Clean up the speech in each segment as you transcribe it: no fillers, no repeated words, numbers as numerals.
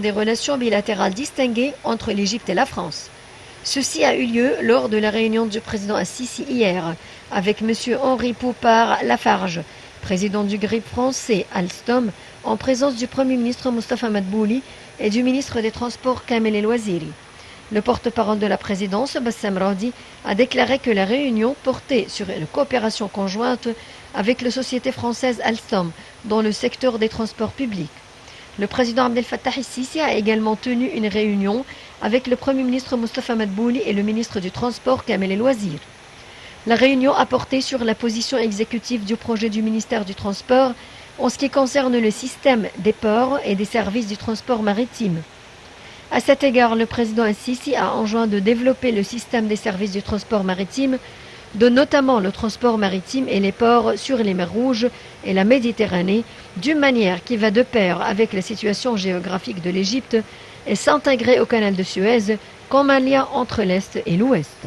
Des relations bilatérales distinguées entre l'Égypte et la France. Ceci a eu lieu lors de la réunion du président Al-Sisi hier avec M. Henri Poupart-Lafarge, président du GRIP français Alstom, en présence du Premier ministre Mostafa Madbouli et du ministre des Transports Kamel El Waziri. Le porte-parole de la présidence, Bassam Radi, a déclaré que la réunion portait sur une coopération conjointe avec la société française Alstom dans le secteur des transports publics. Le président Abdel Fattah el-Sisi a également tenu une réunion avec le Premier ministre Mostafa Madbouli et le ministre du Transport Kamel El Waziri. La réunion a porté sur la position exécutive du projet du ministère du Transport en ce qui concerne le système des ports et des services du transport maritime. À cet égard, le président el-Sisi a enjoint de développer le système des services du transport maritime, de notamment le transport maritime et les ports sur les mers Rouges et la Méditerranée, d'une manière qui va de pair avec la situation géographique de l'Égypte et s'intégrer au canal de Suez comme un lien entre l'Est et l'Ouest.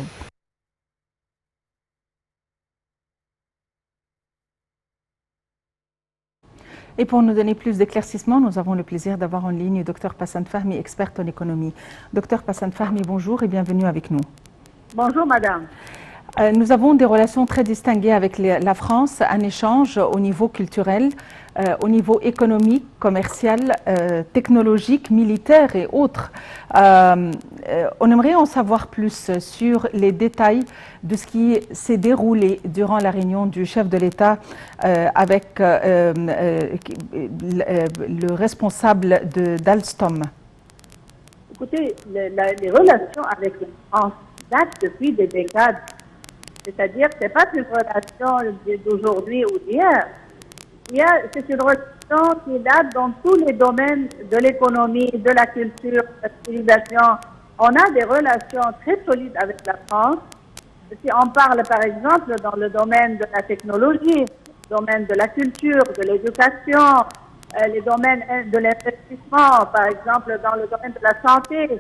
Et pour nous donner plus d'éclaircissements, nous avons le plaisir d'avoir en ligne Dr Passan Fahmi, experte en économie. Dr Passan Fahmi, bonjour et bienvenue avec nous. Bonjour madame. Nous avons des relations très distinguées avec la France, un échange au niveau culturel, au niveau économique, commercial, technologique, militaire et autres. On aimerait en savoir plus sur les détails de ce qui s'est déroulé durant la réunion du chef de l'État avec le responsable d'Alstom. Écoutez, les relations avec la France datent depuis des décades. C'est-à-dire que ce n'est pas une relation d'aujourd'hui ou d'hier. C'est une relation qui date dans tous les domaines de l'économie, de la culture, de la civilisation. On a des relations très solides avec la France. Si on parle par exemple dans le domaine de la technologie, le domaine de la culture, de l'éducation, les domaines de l'investissement, par exemple dans le domaine de la santé.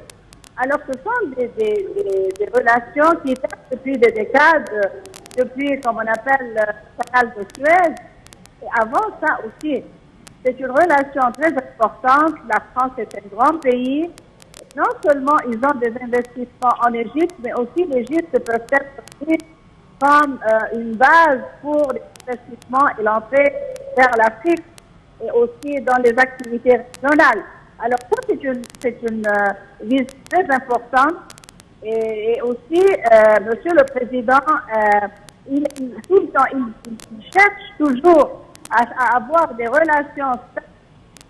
Alors, ce sont des relations qui datent depuis des décades, depuis, comme on appelle, le canal de Suez. Et avant ça aussi, c'est une relation très importante. La France est un grand pays. Non seulement ils ont des investissements en Égypte, mais aussi l'Égypte peut être prise comme une base pour les investissements et l'entrée vers l'Afrique et aussi dans les activités régionales. Alors ça, c'est une visite très importante. Et aussi, Monsieur le Président, il cherche toujours à avoir des relations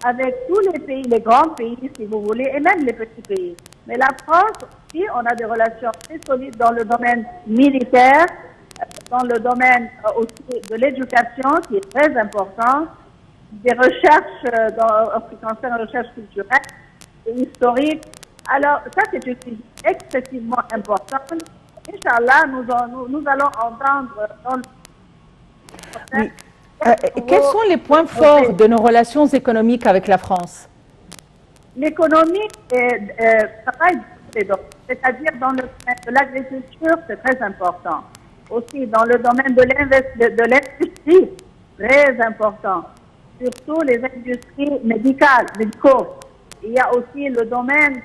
avec tous les pays, les grands pays, si vous voulez, et même les petits pays. Mais la France aussi, on a des relations très solides dans le domaine militaire, dans le domaine aussi de l'éducation, qui est très important, des recherches en ce qui concerne la recherche culturelle et historique. Alors, ça, c'est une visite excessivement importante. Inch'Allah, nous allons entendre dans le... Oui. Quels sont les points forts de nos relations économiques avec la France? L'économie, c'est-à-dire dans le domaine de l'agriculture, c'est très important. Aussi, dans le domaine de l'industrie, très important. Surtout les industries médicaux. Il y a aussi le domaine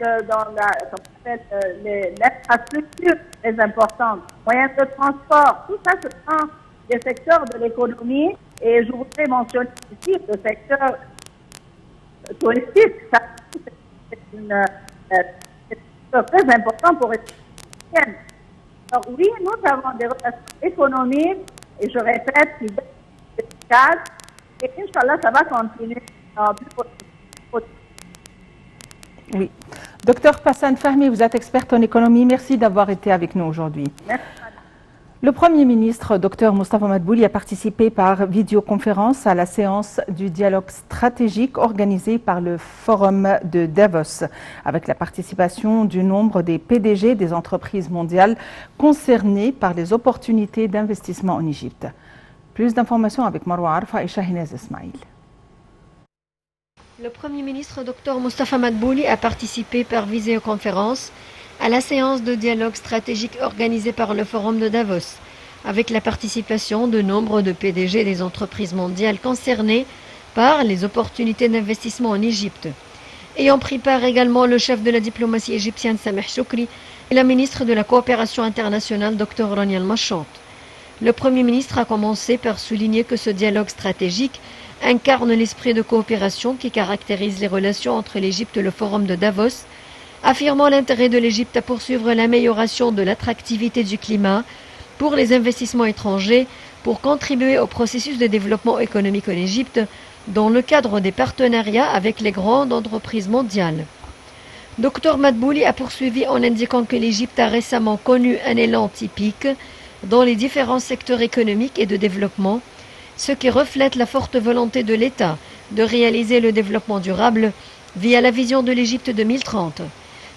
l'infrastructure très importante, moyens de transport. Tout ça, ce sont des secteurs de l'économie. Et je voudrais mentionner ici le secteur touristique. Ça, c'est très important pour les Égyptiennes. Alors oui, nous avons des relations économiques, et je répète, qui datent de cadres. Et Inch'Allah, ça va continuer. Oui. Docteur Passan Fahmi, vous êtes experte en économie. Merci d'avoir été avec nous aujourd'hui. Merci. Le Premier ministre, Dr Mostafa Madbouli, a participé par vidéoconférence à la séance du dialogue stratégique organisée par le Forum de Davos, avec la participation du nombre des PDG des entreprises mondiales concernées par les opportunités d'investissement en Égypte. Plus d'informations avec Marwa Arfa et Shahinez Ismail. Le Premier ministre Dr Mostafa Madbouli a participé par vidéoconférence à la séance de dialogue stratégique organisée par le Forum de Davos, avec la participation de nombre de PDG des entreprises mondiales concernées par les opportunités d'investissement en Égypte. Ayant pris part également le chef de la diplomatie égyptienne Sameh Choukri et la ministre de la coopération internationale Dr Rania Al-Machant. Le Premier ministre a commencé par souligner que ce dialogue stratégique incarne l'esprit de coopération qui caractérise les relations entre l'Égypte et le Forum de Davos, affirmant l'intérêt de l'Égypte à poursuivre l'amélioration de l'attractivité du climat pour les investissements étrangers pour contribuer au processus de développement économique en Égypte dans le cadre des partenariats avec les grandes entreprises mondiales. Dr Madbouli a poursuivi en indiquant que l'Égypte a récemment connu un élan typique dans les différents secteurs économiques et de développement, ce qui reflète la forte volonté de l'État de réaliser le développement durable via la vision de l'Égypte 2030.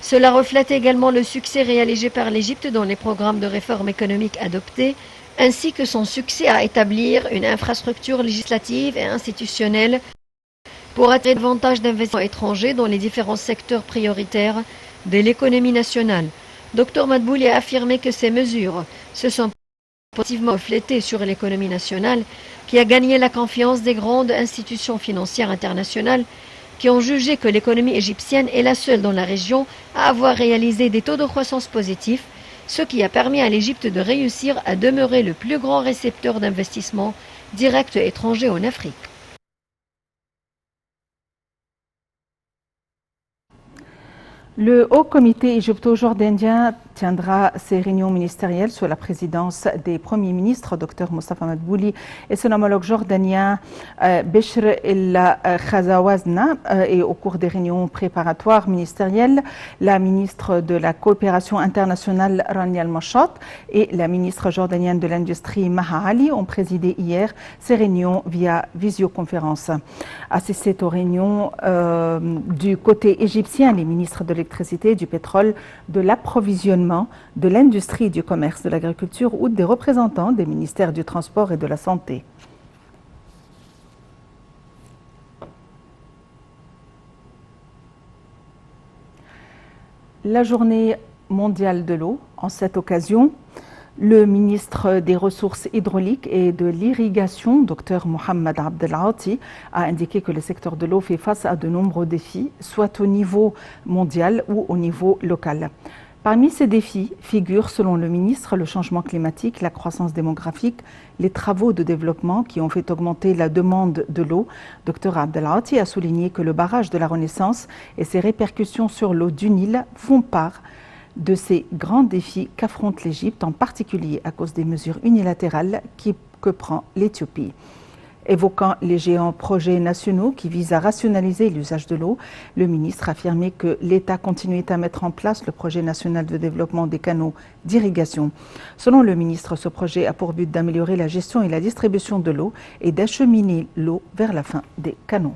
Cela reflète également le succès réalisé par l'Égypte dans les programmes de réforme économique adoptés, ainsi que son succès à établir une infrastructure législative et institutionnelle pour attirer davantage d'investissements étrangers dans les différents secteurs prioritaires de l'économie nationale. Dr Madbouli a affirmé que ces mesures se sont positivement reflétées sur l'économie nationale, qui a gagné la confiance des grandes institutions financières internationales qui ont jugé que l'économie égyptienne est la seule dans la région à avoir réalisé des taux de croissance positifs, ce qui a permis à l'Égypte de réussir à demeurer le plus grand récepteur d'investissements directs étrangers en Afrique. Le Haut Comité égypto-jordánien tiendra ses réunions ministérielles sous la présidence des premiers ministres, Dr Mostafa Madbouli et son homologue jordanien Bishr El Khazawazna. Et au cours des réunions préparatoires ministérielles, la ministre de la coopération internationale Rania Al-Machant et la ministre jordanienne de l'industrie Maha Ali ont présidé hier ces réunions via visioconférence. Assisté aux réunions du côté égyptien, les ministres de l'électricité, du pétrole, de l'approvisionnement, de l'industrie, du commerce, de l'agriculture ou des représentants des ministères du transport et de la santé. La journée mondiale de l'eau, en cette occasion, le ministre des Ressources hydrauliques et de l'irrigation, Dr Mohamed Abdelati, a indiqué que le secteur de l'eau fait face à de nombreux défis, soit au niveau mondial ou au niveau local. Parmi ces défis figurent, selon le ministre, le changement climatique, la croissance démographique, les travaux de développement qui ont fait augmenter la demande de l'eau. Dr Abdelati a souligné que le barrage de la Renaissance et ses répercussions sur l'eau du Nil font part de ces grands défis qu'affronte l'Égypte, en particulier à cause des mesures unilatérales que prend l'Éthiopie. Évoquant les géants projets nationaux qui visent à rationaliser l'usage de l'eau, le ministre a affirmé que l'État continuait à mettre en place le projet national de développement des canaux d'irrigation. Selon le ministre, ce projet a pour but d'améliorer la gestion et la distribution de l'eau et d'acheminer l'eau vers la fin des canaux.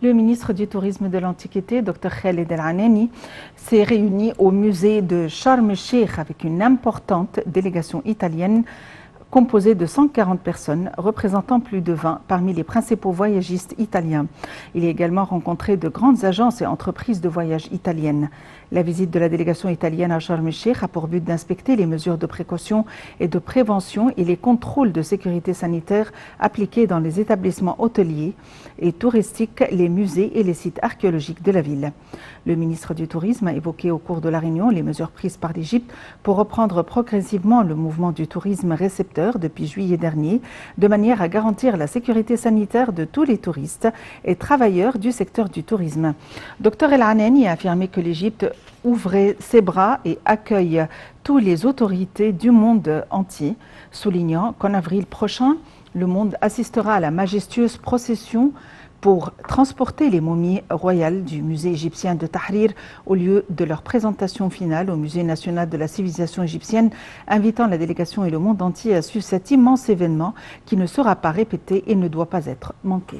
Le ministre du Tourisme et de l'Antiquité, Dr Khaled El-Anani, s'est réuni au musée de Sharm el-Sheikh avec une importante délégation italienne composée de 140 personnes, représentant plus de 20 parmi les principaux voyagistes italiens. Il a également rencontré de grandes agences et entreprises de voyage italiennes. La visite de la délégation italienne à Sharm el-Sheikh a pour but d'inspecter les mesures de précaution et de prévention et les contrôles de sécurité sanitaire appliqués dans les établissements hôteliers et touristiques, les musées et les sites archéologiques de la ville. Le ministre du Tourisme a évoqué au cours de la réunion les mesures prises par l'Égypte pour reprendre progressivement le mouvement du tourisme récepteur depuis juillet dernier, de manière à garantir la sécurité sanitaire de tous les touristes et travailleurs du secteur du tourisme. Dr El-Anani a affirmé que l'Égypte ouvrait ses bras et accueille toutes les autorités du monde entier, soulignant qu'en avril prochain, le monde assistera à la majestueuse procession pour transporter les momies royales du musée égyptien de Tahrir au lieu de leur présentation finale au musée national de la civilisation égyptienne, invitant la délégation et le monde entier à suivre cet immense événement qui ne sera pas répété et ne doit pas être manqué.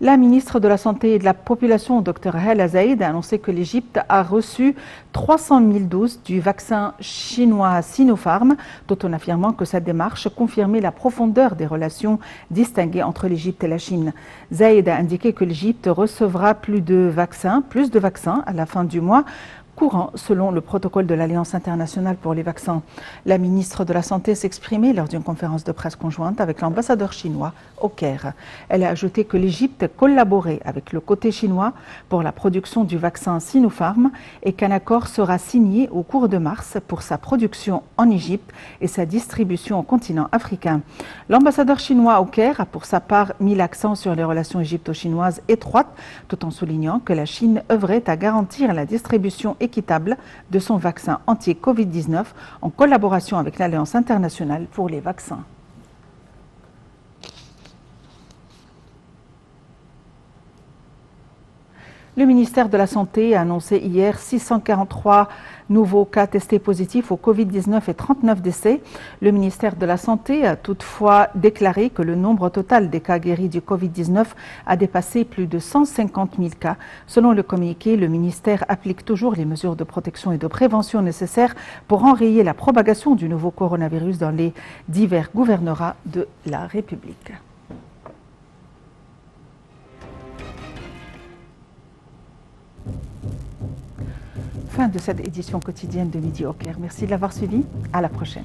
La ministre de la Santé et de la Population, Dr Hala Zaïd, a annoncé que l'Égypte a reçu 300 000 doses du vaccin chinois Sinopharm, tout en affirmant que cette démarche confirmait la profondeur des relations distinguées entre l'Égypte et la Chine. Zaïd a indiqué que l'Égypte recevra plus de vaccins à la fin du mois courant selon le protocole de l'Alliance internationale pour les vaccins. La ministre de la Santé s'exprimait lors d'une conférence de presse conjointe avec l'ambassadeur chinois au Caire. Elle a ajouté que l'Égypte collaborait avec le côté chinois pour la production du vaccin Sinopharm et qu'un accord sera signé au cours de mars pour sa production en Égypte et sa distribution au continent africain. L'ambassadeur chinois au Caire a pour sa part mis l'accent sur les relations égypto-chinoises étroites, tout en soulignant que la Chine œuvrait à garantir la distribution équitable de son vaccin anti-Covid-19 en collaboration avec l'Alliance internationale pour les vaccins. Le ministère de la Santé a annoncé hier 643 nouveaux cas testés positifs au Covid-19 et 39 décès. Le ministère de la Santé a toutefois déclaré que le nombre total des cas guéris du Covid-19 a dépassé plus de 150 000 cas. Selon le communiqué, le ministère applique toujours les mesures de protection et de prévention nécessaires pour enrayer la propagation du nouveau coronavirus dans les divers gouvernorats de la République. Fin de cette édition quotidienne de Midi au Caire. Merci de l'avoir suivi. À la prochaine.